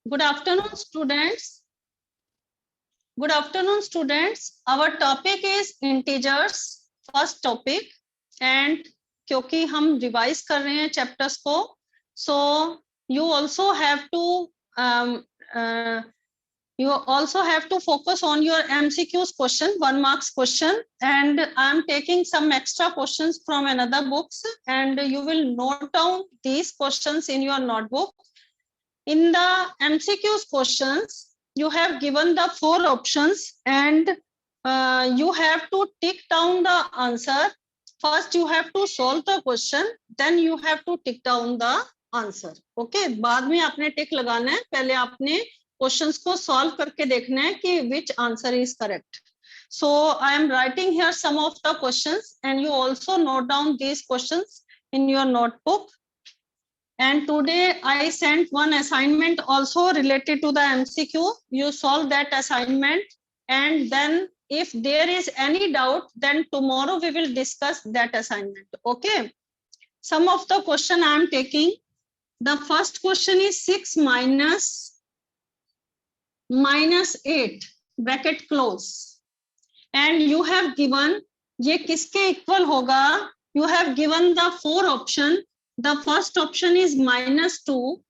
Good afternoon, students. Good afternoon, students. Our topic is integers, first topic, and क्योंकि हम revise कर रहे हैं चैप्टर्स को, so you also have to focus on your MCQs question, 1 marks question, and I am taking some extra questions from another books, and you will note down these questions in your notebook. In the MCQs questions, you have given the 4 options and you have to tick down the answer. First you have to solve the question, then you have to tick down the answer. Okay, बाद में आपने टिक लगाना है, पहले आपने questions को solve करके देखना है कि which answer is correct. So I am writing here some of the questions and you also note down these questions in your notebook. And today I sent one assignment also related to the MCQ. You solve that assignment, and then if there is any doubt, then tomorrow we will discuss that assignment. Okay. Some of the question I am taking. The first question is 6 minus 8 bracket close. And you have given ये किसके equal होगा? You have given the 4 option. The first option is -2,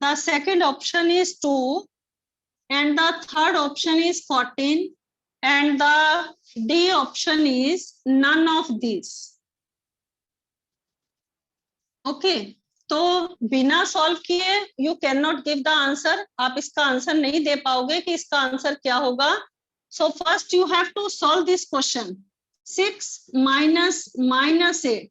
the second option is 2, and the third option is 14, and the D option is none of these. Okay, तो बिना solve किए you cannot give the answer. आप इसका answer नहीं दे पाओगे कि इसका answer क्या होगा. So first you have to solve this question. 6 minus 8.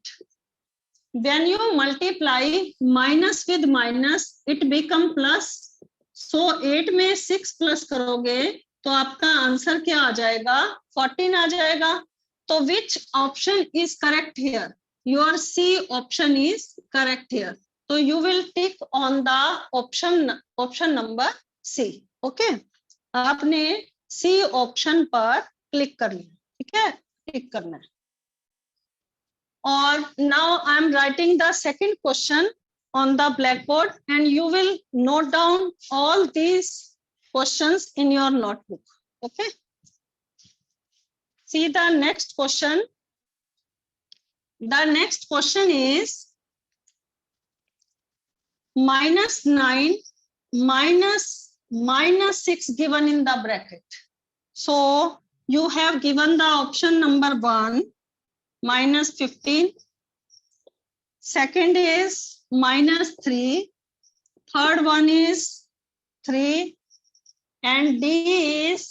When you multiply minus with minus, it become plus. So 8 में 6 plus करोगे तो आपका आंसर क्या आ जाएगा? 14 आ जाएगा. तो which option is correct here? Your C option is correct here. So you will tick on the option number C. Okay? आपने C option पर क्लिक कर लिया. ठीक है? क्लिक करना है. Or now I am writing the second question on the blackboard and you will note down all these questions in your notebook. Okay. See the next question. The next question is -9 minus -6 given in the bracket. So you have given the option number 1. -15, second is -3, third one is 3, and D is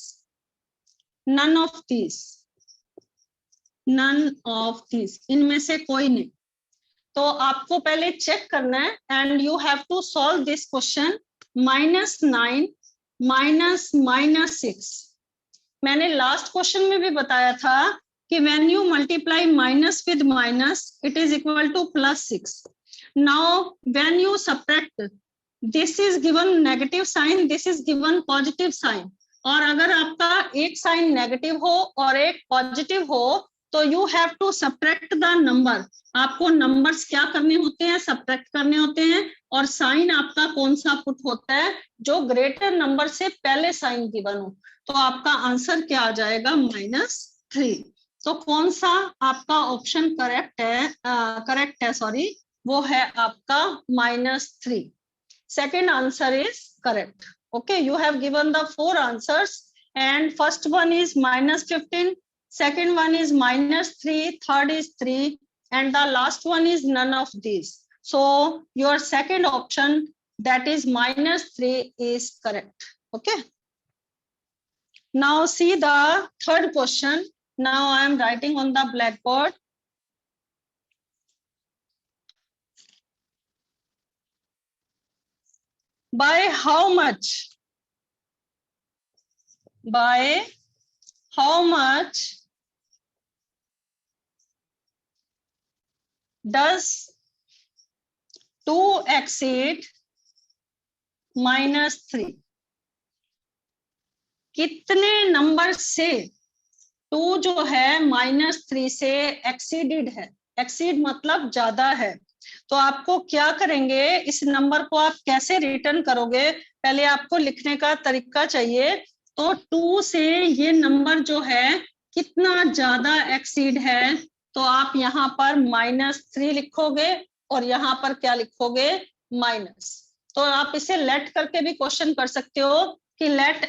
none of these. None of these. इनमें से कोई नहीं. तो आपको पहले check करना है and you have to solve this question. -9 minus -6. मैंने लास्ट क्वेश्चन में भी बताया था कि when you multiply minus with minus, it is equal to +6. Now, when you subtract, this is given negative sign, this is given positive sign. और अगर आपका एक साइन नेगेटिव हो और एक पॉजिटिव हो, तो you have to subtract the number. आपको नंबर्स क्या करने होते हैं? सब्ट्रैक्ट करने होते हैं. और साइन आपका कौन सा पुट होता है? जो ग्रेटर नंबर से पहले साइन गिवन हो. तो आपका आंसर क्या आ जाएगा? -3. तो कौन सा आपका ऑप्शन करेक्ट है? सॉरी, वो है आपका -3. Second answer is correct. Okay, you have given the 4 answers and first one is -15, second one is -3, third is 3, and the last one is none of these. So your second option, that is -3, is correct. Okay. Now see the third question. Now I am writing on the blackboard. By how much? By how much does 2 exceed -3? कितने number से 2 जो है -3 से exceeded है. Exceed मतलब ज्यादा है. तो आपको क्या करेंगे, इस नंबर को आप कैसे रिटर्न करोगे, पहले आपको लिखने का तरीका चाहिए। तो 2 से ये नंबर जो है कितना ज्यादा एक्सीड है, तो आप यहाँ पर -3 लिखोगे और यहाँ पर क्या लिखोगे, माइनस। तो आप इसे लेट करके भी क्वेश्चन कर सकते हो कि let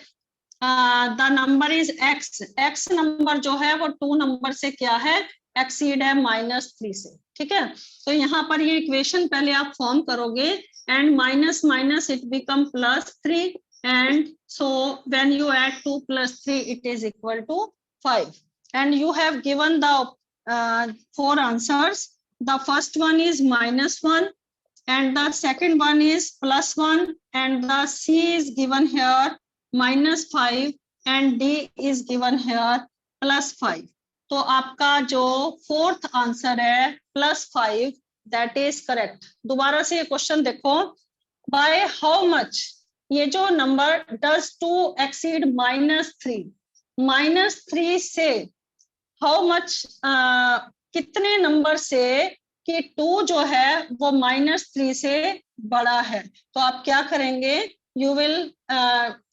the number is x, x number जो है वो 2 नंबर से क्या है, एक्सीड है -3 से। ठीक है, तो यहाँ पर ये इक्वेशन पहले आप फॉर्म करोगे and minus minus it become +3 and so when you add 2 + 3 it is equal to 5 and you have given the 4 answers. The first one is -1 and the second one is +1 and the C is given here -5 and D is given here +5. तो आपका जो 4th answer है +5 that is correct. दोबारा से ये question देखो, by how much ये जो नंबर डज 2 एक्सीड -3, -3 से हाउ मच कितने नंबर से कि 2 जो है वो -3 से बड़ा है। तो आप क्या करेंगे, यू विल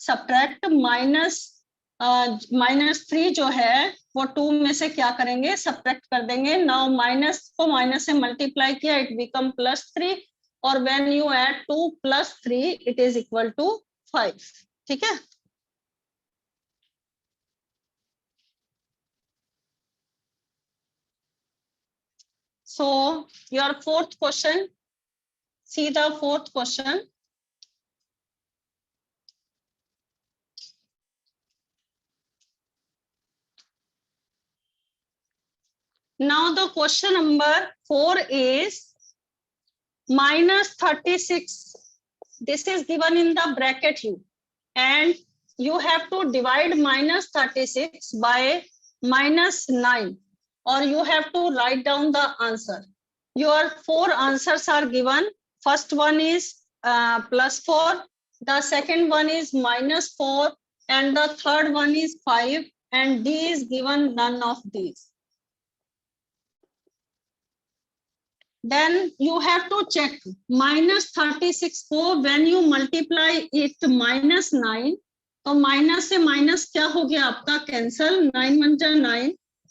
सब्ट्रैक्ट -3 जो है वो 2 में से क्या करेंगे, सब्ट्रैक्ट कर देंगे। नाउ माइनस को माइनस से मल्टीप्लाई किया, इट बिकम +3 और when you add 2 + 3 it is equal to 5। ठीक है, so your 4th question, see the 4th question. Now the question number 4 is -36. This is given in the bracket U and you have to divide -36 by -9 or you have to write down the answer. Your 4 answers are given. First one is +4, the second one is -4 and the third one is 5 and D is given none of these. Then you have to check -36 को when you multiply it -9, तो minus से minus क्या हो गया आपका cancel, 9 × 9,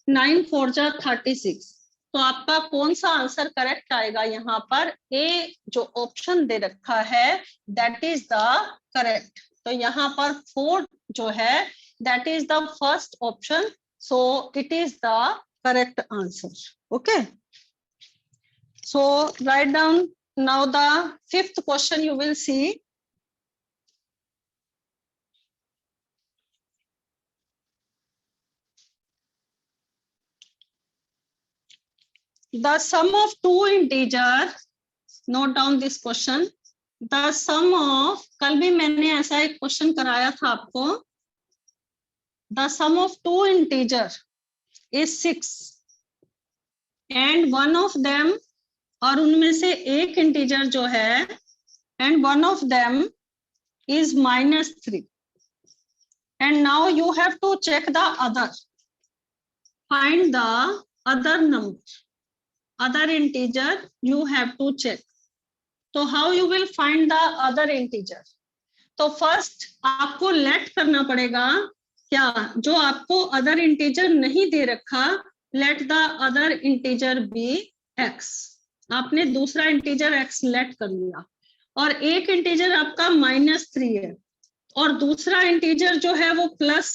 9 × 4 = 36। तो आपका कौन सा आंसर करेक्ट आएगा, यहाँ पर ए जो ऑप्शन दे रखा है दैट इज द करेक्ट। तो यहाँ पर 4 जो है that is the first option, so it is the correct answer. Okay, so write down now the 5th question. You will see the sum of 2 integers. Note down this question. The sum of, कल भी मैंने ऐसा एक question कराया था आपको, the sum of 2 integers is 6 and one of them, और उनमें से एक इंटीजर जो है and one of them is -3 and now you have to check the other, find the other number, other integer you have to check. So how you will find the other integer? तो first आपको late करना पड़ेगा क्या, जो आपको other integer नहीं दे रखा, let the other integer be x। आपने दूसरा इंटीजर x लेट कर लिया और एक इंटीजर आपका -3 है और दूसरा इंटीजर जो है वो प्लस,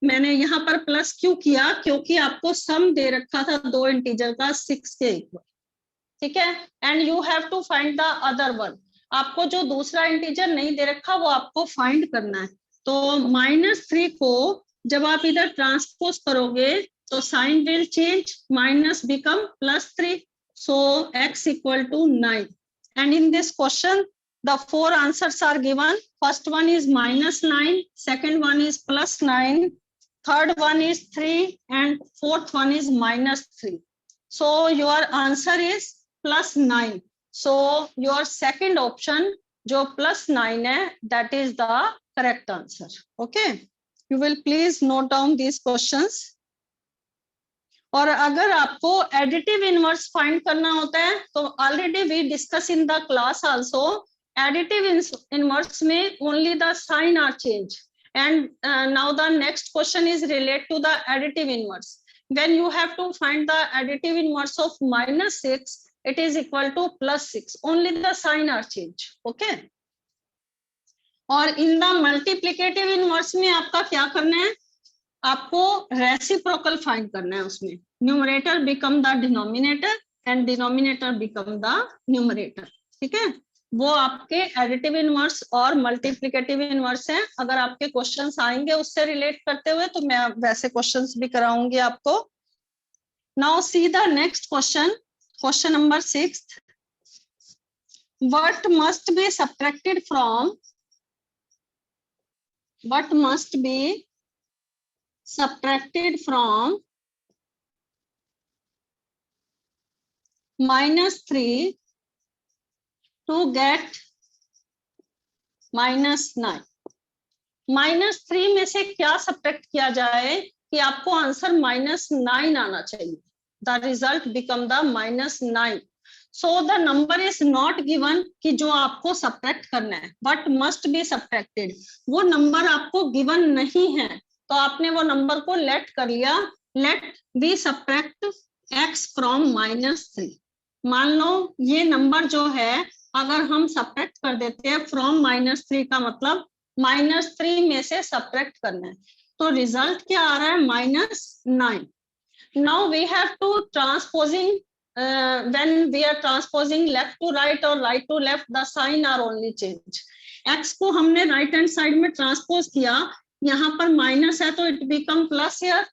मैंने यहाँ पर प्लस क्यों किया, क्योंकि आपको सम दे रखा था 2 इंटीजर का 6 के इक्वल। ठीक है, and you have to find the other one. आपको जो दूसरा इंटीजर नहीं दे रखा वो आपको फाइंड करना है। तो -3 को जब आप इधर ट्रांसपोज करोगे तो sign will change, minus become +3, so x equal to 9 and in this question the 4 answers are given. First one is -9, second one is +9, third one is 3 and fourth one is -3. So your answer is +9. So your second option जो +9 है that is the correct answer. Okay, you will please note down these questions. और अगर आपको additive inverse find करना होता है तो already we discuss in the class also, additive inverse में only the sign are change, and now the next question is related to the additive inverse. When you have to find the additive inverse of -6, it is equal to +6, only the sign are change. Okay, और in the multiplicative inverse में आपका क्या करना है, आपको reciprocal find करना है, उसमें numerator become the denominator and denominator become the numerator, ठीक है। वो आपके एडिटिव इनवर्स और मल्टीप्लिकेटिव इनवर्स हैं। अगर आपके क्वेश्चंस आएंगे उससे रिलेट करते हुए तो मैं वैसे क्वेश्चंस भी कराऊंगी आपको। Now see the next question, question number 6, what must be subtracted from, what must be subtracted from -3 to get -9। -3 में से क्या सब्ट्रैक्ट किया जाए कि आपको आंसर -9 आना चाहिए, the result become the -9। So the number is not given कि जो आपको सब्ट्रैक्ट करना है, बट मस्ट बी सब्ट्रैक्टेड, वो नंबर आपको गिवन नहीं है, तो आपने वो नंबर को लेट कर लिया, let b subtract x from -3। मान लो ये नंबर जो है अगर हम सब्ट्रैक्ट कर देते हैं फ्रॉम -3 का मतलब -3 में से सब्ट्रैक्ट करना है, तो रिजल्ट क्या आ रहा है -9। Now we have to transposing, when we are transposing left to right or right to left, the sign are only change। x को हमने राइट हैंड साइड में ट्रांसपोज किया, यहाँ पर माइनस है तो इट बिकम प्लस हियर,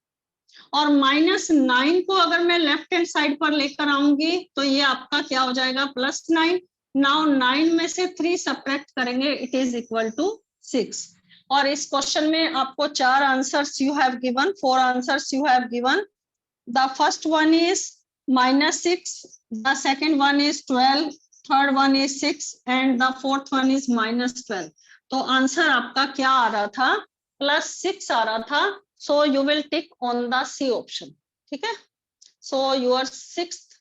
और -9 को अगर मैं लेफ्ट हैंड साइड पर लेकर आऊंगी तो ये आपका क्या हो जाएगा +9। नाउ 9 में से 3 सब्ट्रैक्ट करेंगे, इट इज इक्वल टू 6। और इस क्वेश्चन में आपको 4 answers you have given, 4 answers you have given. The first one is -6, the second one is 12, third one is 6 and the fourth one is -12। तो answer आपका क्या आ रहा था, +6 आ रहा था। So you will tick on the C option, ठीक है। सो योर 6th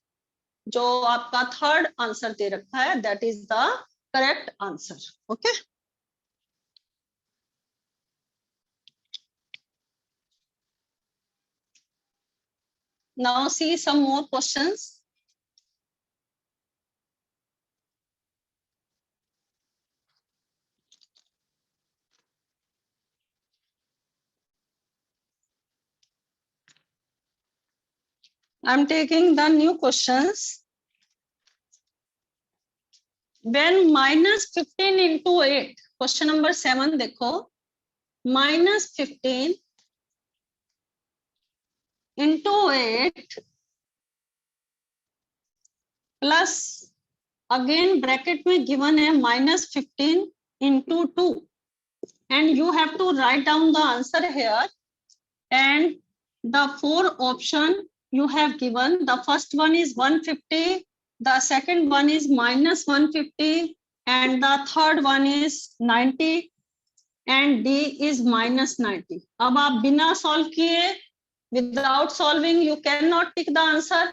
जो आपका थर्ड आंसर दे रखा है, that is the correct answer. Okay, now see some more questions. I'm taking the new questions. When -15 into 8, question number 7 देखो, -15 into 8 plus again bracket में given है -15 into 2 and you have to write down the answer here, and the 4 option you have given, the first one is 150, the second one is -150 and the third one is 90 and D is -90। अब आप बिना solve किए, without solving you cannot tick the answer,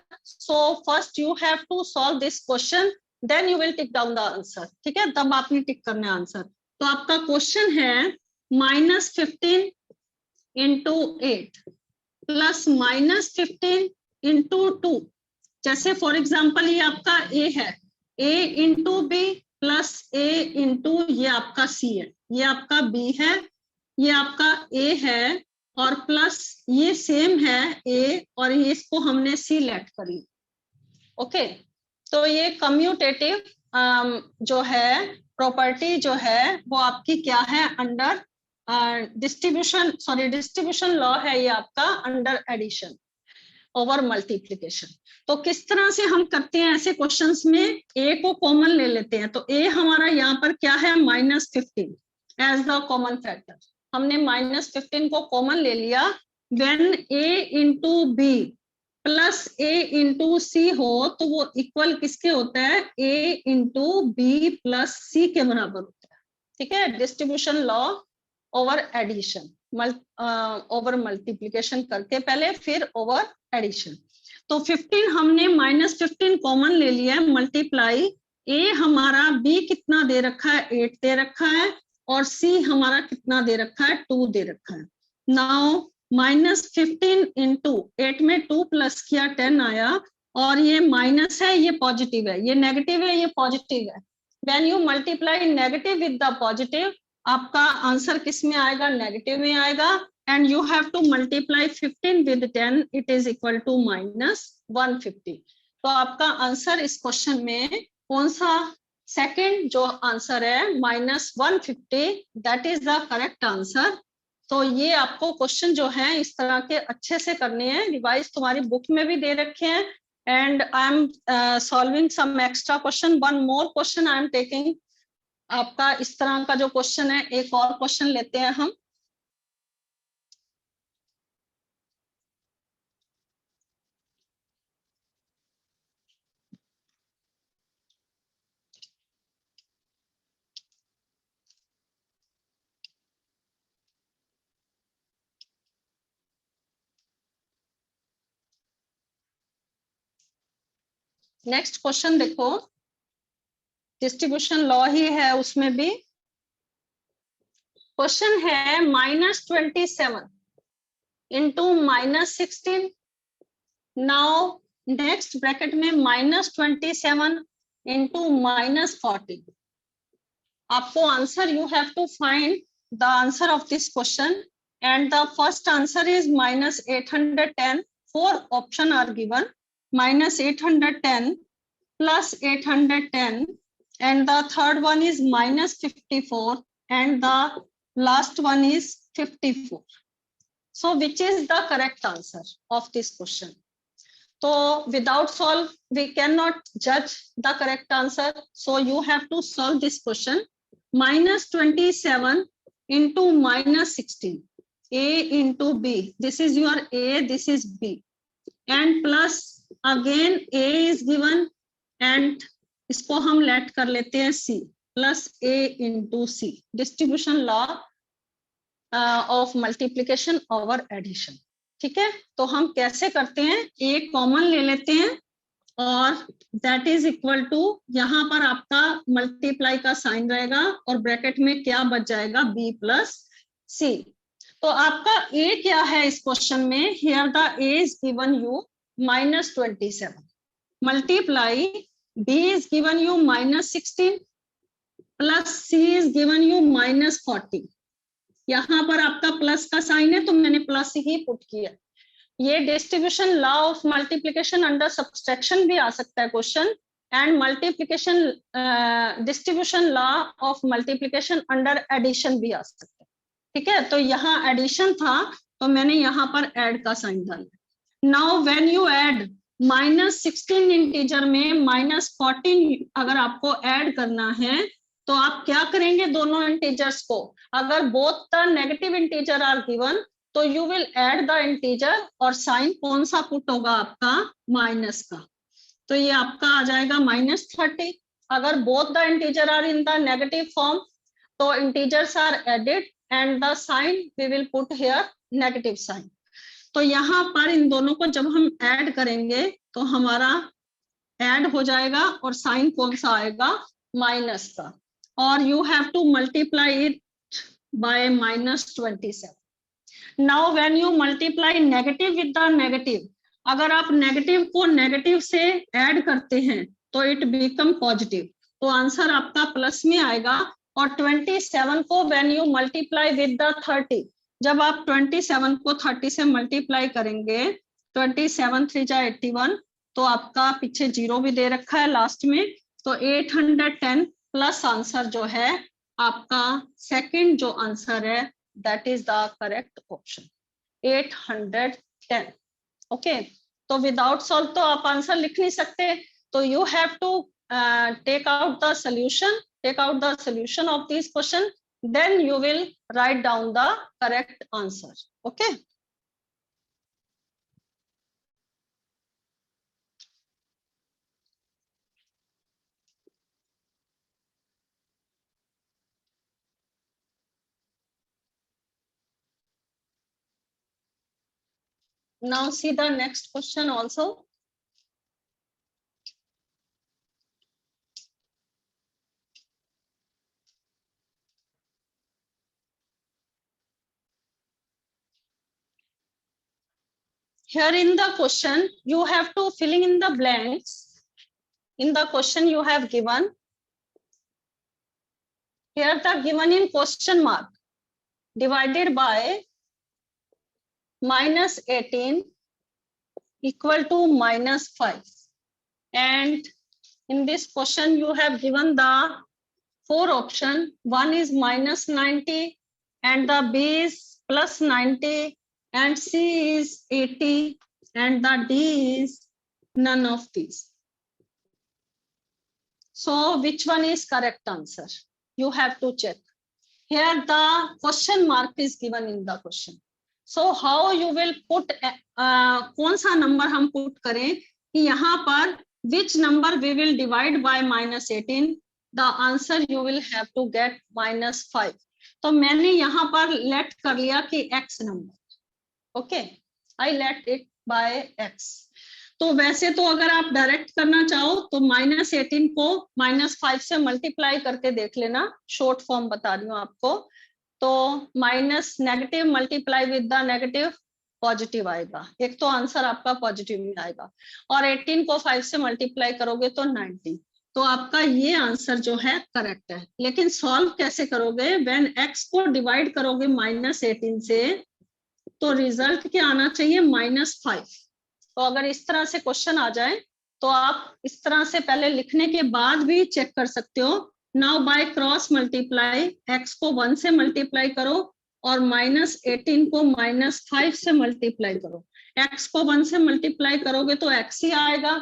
so first you have to solve this question, then you will tick down the answer, ठीक है, तब आपने टिक करना है आंसर। तो आपका क्वेश्चन है -15 into 8 प्लस -15 into 2। जैसे फॉर एग्जाम्पल ये आपका A है, A into B plus A into ये आपका C है, ये आपका B है, ये आपका A है और प्लस ये सेम है A और ये इसको हमने C लेट कर लिया। ओके, तो ये कम्यूटेटिव जो है प्रॉपर्टी जो है वो आपकी क्या है, अंडर डिस्ट्रीब्यूशन लॉ है ये आपका, अंडर एडिशन ओवर मल्टीप्लिकेशन। तो किस तरह से हम करते हैं ऐसे क्वेश्चंस में, A को कॉमन ले लेते हैं, तो A हमारा यहाँ पर क्या है -15 एज द कॉमन फैक्टर, हमने -15 को कॉमन ले लिया। When A into B plus A into C हो तो वो इक्वल किसके होता है, A into B plus C के बराबर होता है, ठीक है, distribution law over addition. Over multiplication करके पहले, फिर ओवर एडिशन। तो 15 हमने -15 कॉमन ले लिया है, मल्टीप्लाई ए हमारा बी कितना दे रखा है 8 दे रखा है, और सी हमारा कितना दे रखा है 2 दे रखा है। नाउ -15 इंटू 8 में 2 प्लस किया 10 आया, और ये माइनस है ये पॉजिटिव है, ये नेगेटिव है ये पॉजिटिव है। When you multiply negative with the positive, आपका आंसर किस में आएगा, नेगेटिव में आएगा। And you have to multiply 15 with 10, it is equal to -150। तो आपका आंसर इस क्वेश्चन में कौन सा, सेकंड जो आंसर है -150, that is the correct answer. तो ये आपको क्वेश्चन जो है इस तरह के अच्छे से करने हैं, रिवाइज तुम्हारी बुक में भी दे रखे हैं। And I am solving some extra question, one more question I am taking. आपका इस तरह का जो क्वेश्चन है, एक और क्वेश्चन लेते हैं हम। नेक्स्ट क्वेश्चन देखो, डिस्ट्रीब्यूशन लॉ ही है उसमें भी। क्वेश्चन है -27 इंटू -16। नाउ नेक्स्ट ब्रैकेट में -27 इंटू -40। आपको answer, you have to find the answer of this question, and the first answer is -810। 4 option are given, -810 plus 810, and the third one is -54, and the last one is 54. So which is the correct answer of this question? So without solve we cannot judge the correct answer, so you have to solve this question. -27 into -16, a into b, this is your a, this is b, and plus again a is given, एंड इसको हम let कर लेते हैं C, plus A into C, distribution law of multiplication over addition. ठीक है, तो हम कैसे करते हैं, ए कॉमन ले लेते हैं, और दैट इज इक्वल टू, यहाँ पर आपका मल्टीप्लाई का साइन रहेगा, और ब्रैकेट में क्या बच जाएगा, बी प्लस सी। तो आपका ए क्या है इस क्वेश्चन में, here the A is given you -27, multiply B is given you -16 plus C is given you -40। यहाँ पर आपका प्लस का साइन है तो मैंने प्लस ही पुट किया। ये distribution law of multiplication under subtraction भी आ सकता है question, and multiplication distribution law of multiplication under addition भी आ सकता है। ठीक है, तो यहाँ एडिशन था तो मैंने यहाँ पर ऐड का साइन डाला। Now when you add -16 integer में -14 अगर आपको ऐड करना है तो आप क्या करेंगे, दोनों इंटीजर्स को, अगर both the negative integer are given तो you will add the integer, और साइन कौन सा पुट होगा आपका, माइनस का, तो ये आपका आ जाएगा -30। अगर both the integer are in the negative form तो integers are added, and the sign we will put here negative sign. तो यहाँ पर इन दोनों को जब हम ऐड करेंगे तो हमारा ऐड हो जाएगा, और साइन कौन सा आएगा, माइनस का, और you have to multiply it by -27। Now when you multiply negative with the negative, अगर आप नेगेटिव को नेगेटिव से ऐड करते हैं तो इट बिकम पॉजिटिव, तो आंसर आपका प्लस में आएगा। और 27 को when you multiply with the 30, जब आप 27 को 30 से मल्टीप्लाई करेंगे, 27 3 जा 81, तो आपका पीछे 0 भी दे रखा है लास्ट में, तो 810 प्लस आंसर जो है आपका सेकंड जो आंसर है that is the correct option 810। Okay, तो विदाउट सॉल्व तो आप आंसर लिख नहीं सकते, तो you have to take out the solution of this question, then you will write down the correct answer. Okay, Now see the next question also. Here in the question, you have to filling in the blanks. In the question you have given, here the given in question mark, divided by minus 18 equal to minus 5. And in this question you have given the 4 option. One is minus 90 and the B is plus 90 and C is 80 and the D is none of these. So which one is correct answer? You have to check. Here the question mark is given in the question. So how you will put कौन सा number हम put करें कि यहाँ पर which number we will divide by minus 18? The answer you will have to get minus 5. तो मैंने यहाँ पर let कर लिया कि x number. Okay, I let it by x. तो वैसे तो अगर आप डायरेक्ट करना चाहो तो minus 18 को minus 5 से मल्टीप्लाई करके देख लेना. शॉर्ट फॉर्म बता रही हूँ आपको. तो minus negative multiply with the negative positive आएगा. एक तो आंसर आपका पॉजिटिव ही आएगा. और 18 को 5 से मल्टीप्लाई करोगे तो 90. तो आपका ये आंसर जो है करेक्ट है. लेकिन सॉल्व कैसे करोगे? व्हेन x को डिवाइड करोगे minus 18 से तो रिजल्ट क्या आना चाहिए? minus 5. तो अगर इस तरह से क्वेश्चन आ जाए तो आप इस तरह से पहले लिखने के बाद भी चेक कर सकते हो. Now by cross multiply x को 1 से मल्टीप्लाई करो और minus 18 को minus 5 से मल्टीप्लाई करो. x को 1 से मल्टीप्लाई करोगे तो x ही आएगा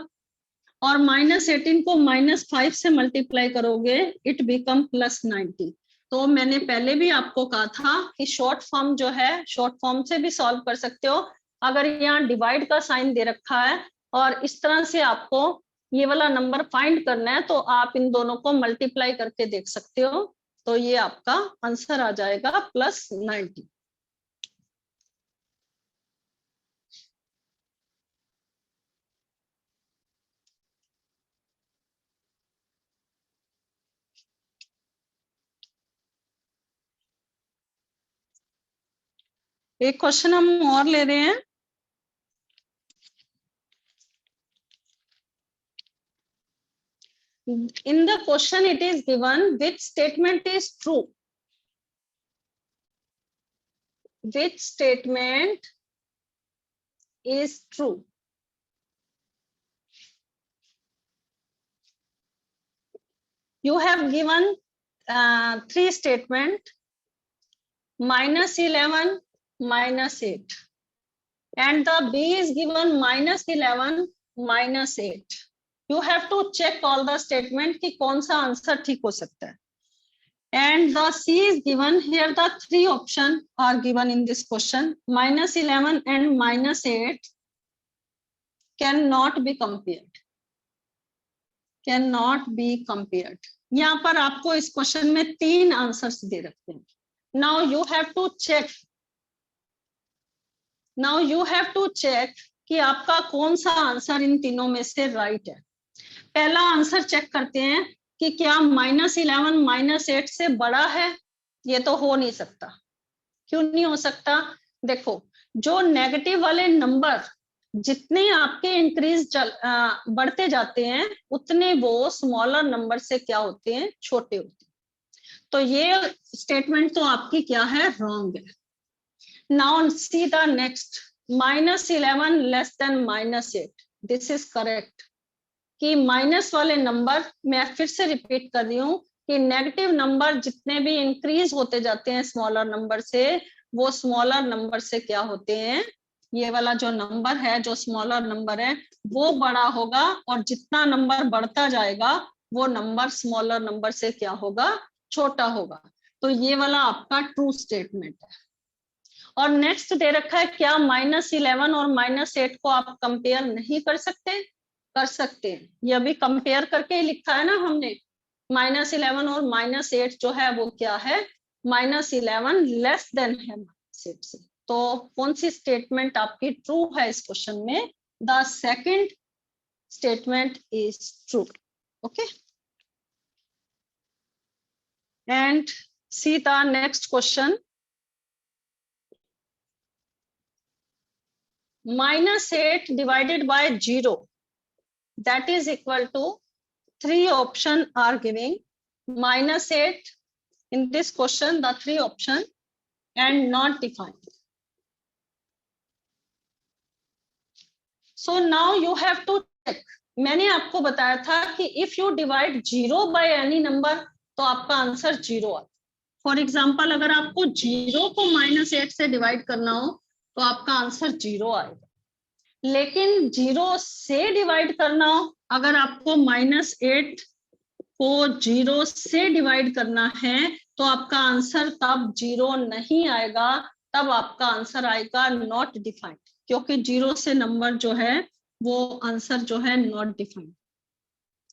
और minus 18 को minus 5 से मल्टीप्लाई करोगे इट बिकम प्लस 90. तो मैंने पहले भी आपको कहा था कि शॉर्ट फॉर्म जो है शॉर्ट फॉर्म से भी सॉल्व कर सकते हो. अगर यहाँ डिवाइड का साइन दे रखा है और इस तरह से आपको ये वाला नंबर फाइंड करना है तो आप इन दोनों को मल्टीप्लाई करके देख सकते हो. तो ये आपका आंसर आ जाएगा प्लस 90. एक क्वेश्चन हम और ले रहे हैं. In the question it is given which statement is true? Which statement is true? You have given 3 statement, minus 11, minus 8. And the B is given minus 11, minus 8. You have to check all the statement कि कौन सा answer ठीक हो सकता है. And the C is given. Here the 3 options are given in this question. Minus 11 and minus 8 cannot be compared. Cannot be compared. यहाँ पर आपको इस क्वेश्चन में 3 आंसर्स दे रखते हैं. Now you have to check. Now you have to check कि आपका कौन सा आंसर इन तीनों में से राइट है. पहला आंसर चेक करते हैं कि क्या -11 -8 से बड़ा है. ये तो हो नहीं सकता. क्यों नहीं हो सकता? देखो जो नेगेटिव वाले नंबर जितने आपके इंक्रीज बढ़ते जाते हैं उतने वो स्मॉलर नंबर से क्या होते हैं? छोटे होते हैं. तो ये स्टेटमेंट तो आपकी क्या है? रॉन्ग है. Now see the next. -11 less than -8. This is correct. कि माइनस वाले नंबर, मैं फिर से रिपीट कर रही हूँ कि नेगेटिव नंबर जितने भी इंक्रीज होते जाते हैं स्मॉलर नंबर से वो स्मॉलर नंबर से क्या होते हैं? ये वाला जो नंबर है जो स्मॉलर नंबर है वो बड़ा होगा और जितना नंबर बढ़ता जाएगा वो नंबर स्मॉलर नंबर से क्या होगा? छोटा होगा. तो ये वाला आपका ट्रू स्टेटमेंट है. और नेक्स्ट दे रखा है क्या -11 और -8 को आप कंपेयर नहीं कर सकते? कर सकते हैं. ये अभी कंपेयर करके लिखा है ना हमने. -11 और -8 जो है वो क्या है? -11 लेस देन है -8 से. तो कौन सी स्टेटमेंट आपकी ट्रू है इस क्वेश्चन में? The second statement is true. Okay, and see the next question. -8 divided by 0, that is equal to 3 option are giving -8 in this question, the 3 option and not defined. So now you have to check. मैंने आपको बताया था कि if you divide 0 by any number तो आपका answer 0 आता. For example अगर आपको 0 को -8 से डिवाइड करना हो तो आपका आंसर 0 आएगा. लेकिन 0 से डिवाइड करना हो, अगर आपको -8 को 0 से डिवाइड करना है तो आपका आंसर तब 0 नहीं आएगा, तब आपका आंसर आएगा नॉट डिफाइंड, क्योंकि 0 से नंबर जो है वो आंसर जो है नॉट डिफाइंड.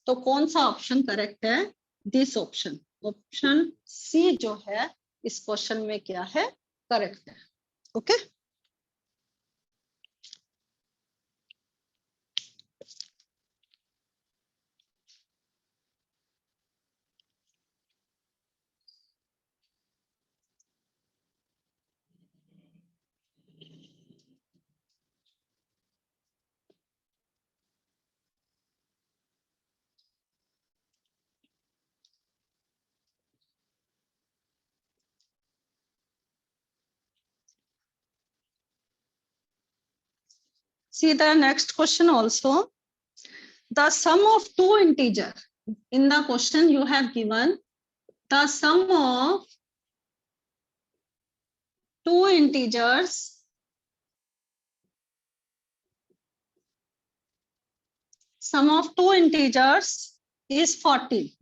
तो कौन सा ऑप्शन करेक्ट है? दिस ऑप्शन, ऑप्शन सी जो है इस क्वेश्चन में क्या है? करेक्ट है. Okay, see the next question also. The sum of two integer, in the question you have given the sum of two integers is 40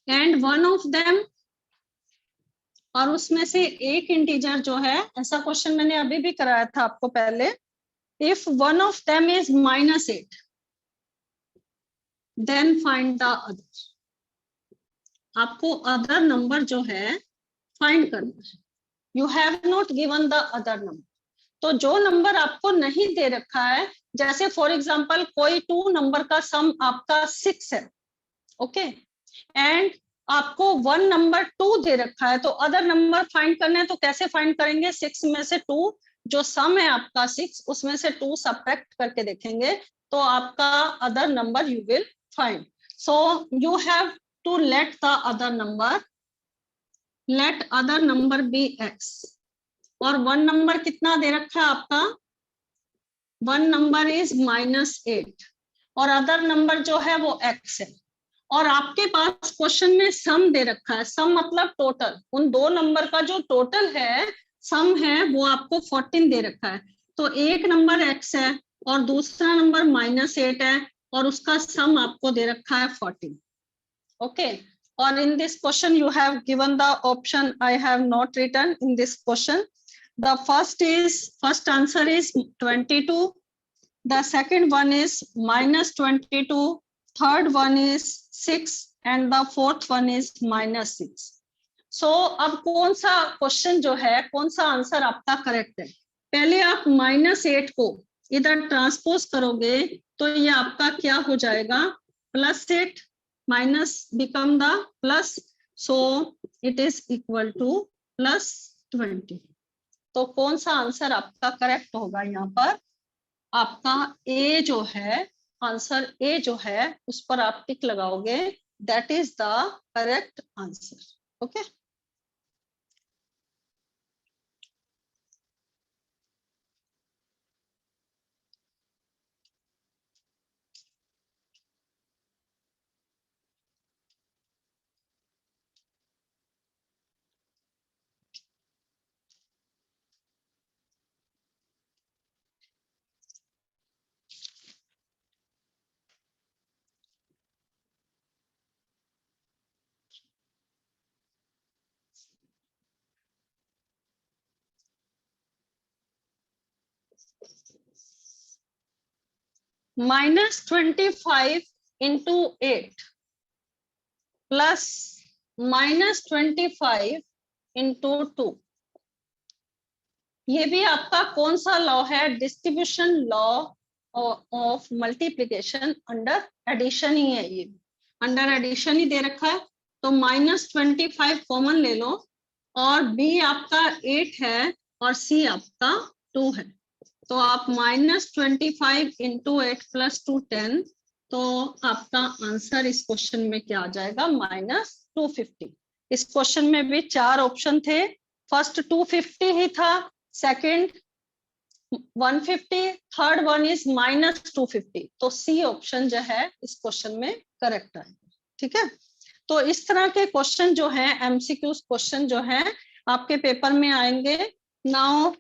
and one of them, और उसमें से एक इंटीजर जो है, ऐसा क्वेश्चन मैंने अभी भी कराया था आपको पहले. If one of them is -8 then find the other. आपको अदर नंबर जो है फाइंड करना है. You have not given the other number. तो जो नंबर आपको नहीं दे रखा है, जैसे फॉर एग्जांपल कोई 2 नंबर का सम आपका 6 है, ओके, एंड आपको 1 नंबर 2 दे रखा है, तो अदर नंबर फाइंड करने हैं तो कैसे फाइंड करेंगे? 6 में से 2, जो सम है आपका 6, उसमें से 2 सब्ट्रैक्ट करके देखेंगे तो आपका other number you will find. So you have to let the other number, let other number be x. और 1 नंबर कितना दे रखा है आपका? 1 नंबर इज -8 और अदर नंबर जो है वो x है. और आपके पास क्वेश्चन में सम दे रखा है. सम मतलब टोटल, उन 2 नंबर का जो टोटल है, सम है, वो आपको 14 दे रखा है. तो एक नंबर x है और दूसरा नंबर -8 है और उसका सम आपको दे रखा है 14. ओके, और in this question you have given the option I have not written in this question. The first answer is 22, the second one is -22, third one is 6 and the fourth one is -6. So अब कौन सा question जो है, कौन सा answer आपका correct है? पहले आप -8 को इधर ट्रांसपोज करोगे तो ये आपका क्या हो जाएगा? +8 minus become the plus, so it is equal to +20. तो कौन सा आंसर आपका करेक्ट होगा? यहाँ पर आपका ए जो है, आंसर ए जो है उस पर आप टिक लगाओगे, that is the correct answer. Okay, -25 into 8 plus -25 into 2. ये भी आपका कौन सा लॉ है, distribution law of multiplication under addition ही है, ये अंडर एडिशन ही दे रखा है। तो -25 कॉमन ले लो और b आपका 8 है और c आपका 2 है। तो आप -25 इंटू 8 + 2 10, तो आपका आंसर इस क्वेश्चन में क्या आ जाएगा, -250। इस क्वेश्चन में भी 4 ऑप्शन थे, फर्स्ट 250 ही था, सेकंड 150, थर्ड वन इज -250। तो सी ऑप्शन जो है इस क्वेश्चन में करेक्ट है। ठीक है, तो इस तरह के क्वेश्चन जो है एमसीक्यूज क्वेश्चन जो है आपके पेपर में आएंगे। Now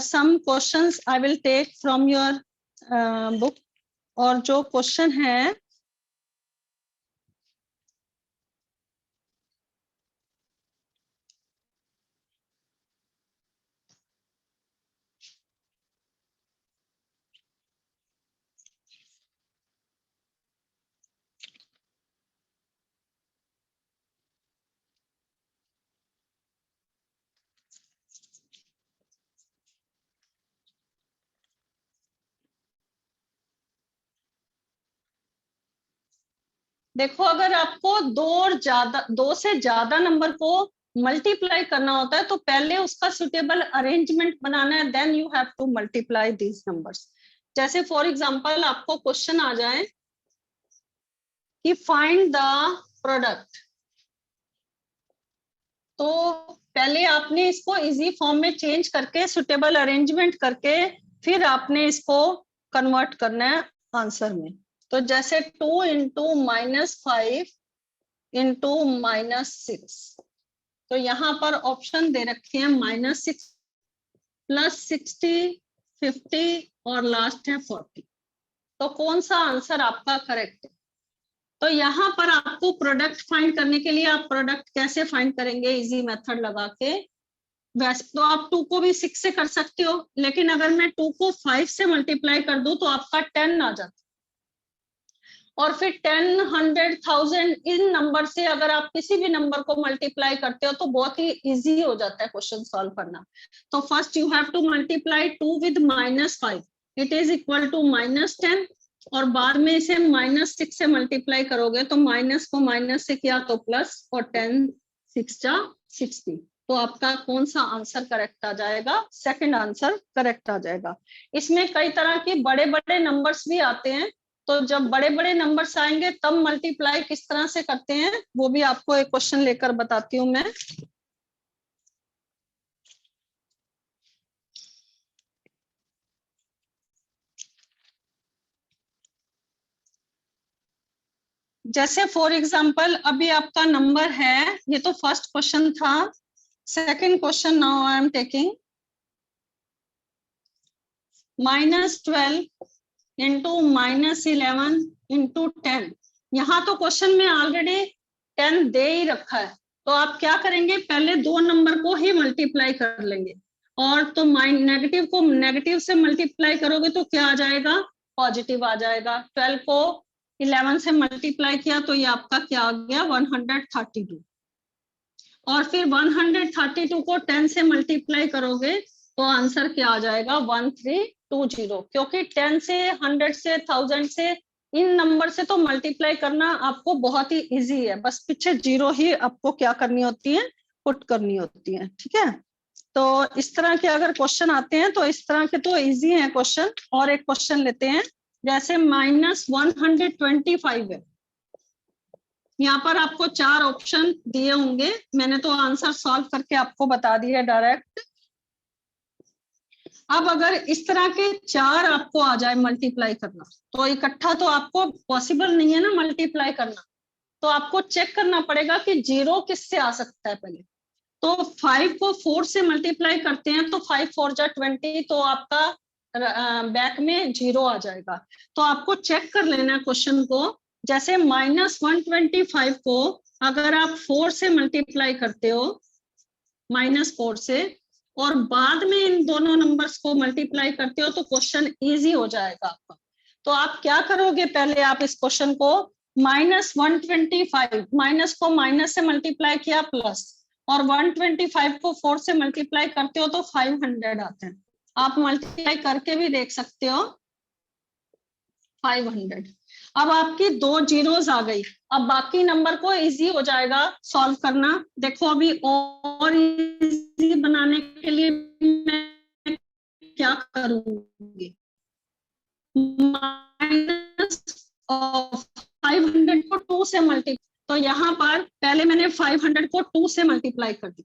some questions I will take from your book, और जो क्वेश्चन है देखो, अगर आपको दो से ज्यादा नंबर को मल्टीप्लाई करना होता है तो पहले उसका सुटेबल अरेंजमेंट बनाना है, then you have to multiply these numbers. जैसे फॉर एग्जांपल आपको क्वेश्चन आ जाए कि फाइंड द प्रोडक्ट, तो पहले आपने इसको इजी फॉर्म में चेंज करके सुटेबल अरेंजमेंट करके फिर आपने इसको कन्वर्ट करना है आंसर में। तो जैसे 2 इंटू -5 इंटू -6, तो यहाँ पर ऑप्शन दे रखे हैं -6 +60 50 और लास्ट है 40। तो कौन सा आंसर आपका करेक्ट है? तो यहाँ पर आपको प्रोडक्ट फाइंड करने के लिए आप प्रोडक्ट कैसे फाइंड करेंगे, इजी मेथड लगा के। वैसे तो आप 2 को भी 6 से कर सकते हो, लेकिन अगर मैं 2 को 5 से मल्टीप्लाई कर दूं तो आपका 10 आ जाता, और फिर 10, 100, 1000 इन नंबर से अगर आप किसी भी नंबर को मल्टीप्लाई करते हो तो बहुत ही इजी हो जाता है क्वेश्चन सॉल्व करना। तो first you have to multiply 2 with -5, it is equal to -10, और बाद में इसे -6 से मल्टीप्लाई करोगे तो माइनस को माइनस से किया तो प्लस, और 10 6 जा 60। तो आपका कौन सा आंसर करेक्ट आ जाएगा, सेकंड आंसर करेक्ट आ जाएगा। इसमें कई तरह के बड़े बड़े नंबर्स भी आते हैं, तो जब बड़े बड़े नंबर्स आएंगे तब मल्टीप्लाई किस तरह से करते हैं वो भी आपको एक क्वेश्चन लेकर बताती हूँ मैं। जैसे फॉर एग्जांपल अभी आपका नंबर है, ये तो फर्स्ट क्वेश्चन था, second question now I am taking -12 into -11 into 10। यहाँ तो क्वेश्चन में ऑलरेडी 10 दे ही रखा है, तो आप क्या करेंगे, पहले दो नंबर को ही मल्टीप्लाई कर लेंगे, और तो नेगेटिव को नेगेटिव से मल्टीप्लाई करोगे तो क्या आ जाएगा, पॉजिटिव आ जाएगा। 12 को 11 से मल्टीप्लाई किया तो ये आपका क्या आ गया, 132, और फिर 132 को 10 से मल्टीप्लाई करोगे तो आंसर क्या आ जाएगा, 1320। क्योंकि 10 से 100 से 1000 से इन नंबर से तो मल्टीप्लाई करना आपको बहुत ही इजी है, बस पीछे जीरो ही आपको क्या करनी होती है, पुट करनी होती है। ठीक है, तो इस तरह के अगर क्वेश्चन आते हैं तो इस तरह के तो इजी है क्वेश्चन। और एक क्वेश्चन लेते हैं, जैसे -125 है, यहाँ पर आपको 4 ऑप्शन दिए होंगे, मैंने तो आंसर सॉल्व करके आपको बता दिया डायरेक्ट। अब अगर इस तरह के 4 आपको आ जाए मल्टीप्लाई करना, तो इकट्ठा तो आपको पॉसिबल नहीं है ना मल्टीप्लाई करना, तो आपको चेक करना पड़ेगा कि जीरो किससे आ सकता है पहले। तो 5 को 4 से मल्टीप्लाई करते हैं तो 5 4 जा 20, तो आपका बैक में जीरो आ जाएगा। तो आपको चेक कर लेना क्वेश्चन को, जैसे -125 को अगर आप 4 से मल्टीप्लाई करते हो, -4 से, और बाद में इन दोनों नंबर्स को मल्टीप्लाई करते हो तो क्वेश्चन इजी हो जाएगा आपका। तो आप क्या करोगे, पहले आप इस क्वेश्चन को -125, माइनस को माइनस से मल्टीप्लाई किया प्लस, और 125 को 4 से मल्टीप्लाई करते हो तो 500 आते हैं। आप मल्टीप्लाई करके भी देख सकते हो 500। अब आपकी 2 जीरोस आ गई, अब बाकी नंबर को इजी हो जाएगा सॉल्व करना। देखो अभी और इजी बनाने के लिए मैं क्या करूंगी, माइनस 500 को 2 से मल्टीप्लाई, तो यहाँ पर पहले मैंने 500 को 2 से मल्टीप्लाई कर दी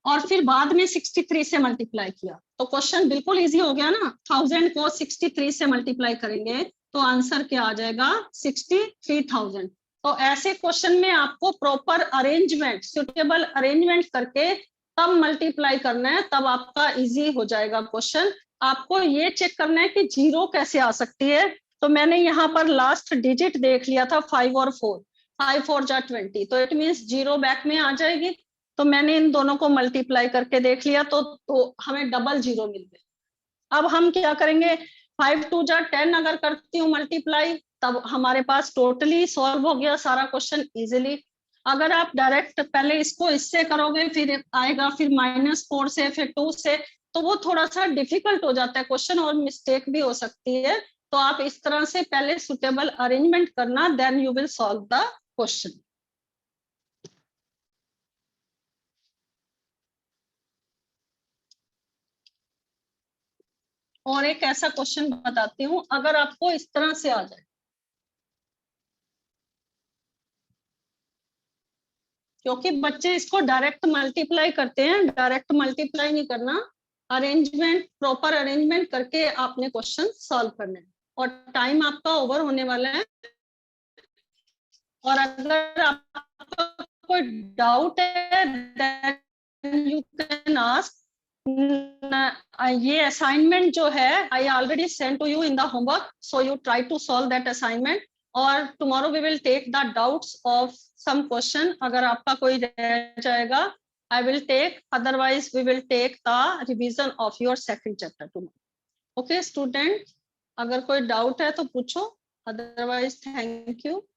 और फिर बाद में 63 से मल्टीप्लाई किया, तो क्वेश्चन बिल्कुल इजी हो गया ना। 1000 को 63 से मल्टीप्लाई करेंगे तो आंसर क्या आ जाएगा, 63,000। तो ऐसे क्वेश्चन में आपको प्रॉपर अरेंजमेंट, सुटेबल अरेंजमेंट करके तब मल्टीप्लाई करना है, तब आपका इजी हो जाएगा क्वेश्चन। आपको ये चेक करना है कि जीरो कैसे आ सकती है। तो मैंने यहाँ पर लास्ट डिजिट देख लिया था 5 और 4, 5 4 जा 20, तो इट मीन्स जीरो बैक में आ जाएगी। तो मैंने इन दोनों को मल्टीप्लाई करके देख लिया तो हमें डबल जीरो मिल गए। अब हम क्या करेंगे, 5 2 जा 10 अगर करती हूँ मल्टीप्लाई, तब हमारे पास टोटली सॉल्व हो गया सारा क्वेश्चन इजीली। अगर आप डायरेक्ट पहले इसको इससे करोगे, फिर आएगा फिर -4 से, फिर 2 से, तो वो थोड़ा सा डिफिकल्ट हो जाता है क्वेश्चन और मिस्टेक भी हो सकती है। तो आप इस तरह से पहले सुटेबल अरेंजमेंट करना, then you will solve the question. और एक ऐसा क्वेश्चन बताती हूँ, अगर आपको इस तरह से आ जाए, क्योंकि बच्चे इसको डायरेक्ट मल्टीप्लाई करते हैं, डायरेक्ट मल्टीप्लाई नहीं करना, अरेंजमेंट, प्रॉपर अरेंजमेंट करके आपने क्वेश्चन सॉल्व करने हैं। और टाइम आपका ओवर होने वाला है। और अगर आपका कोई डाउट है देन यू कैन आस्क। ये असाइनमेंट जो है I already send to you in the homework, so you try to solve that assignment. और tomorrow we will take the doubts of some question, अगर आपका कोई रह जाएगा I will take, otherwise we will take the revision of your second chapter tomorrow. Okay student, अगर कोई doubt है तो पूछो, अदरवाइज थैंक यू।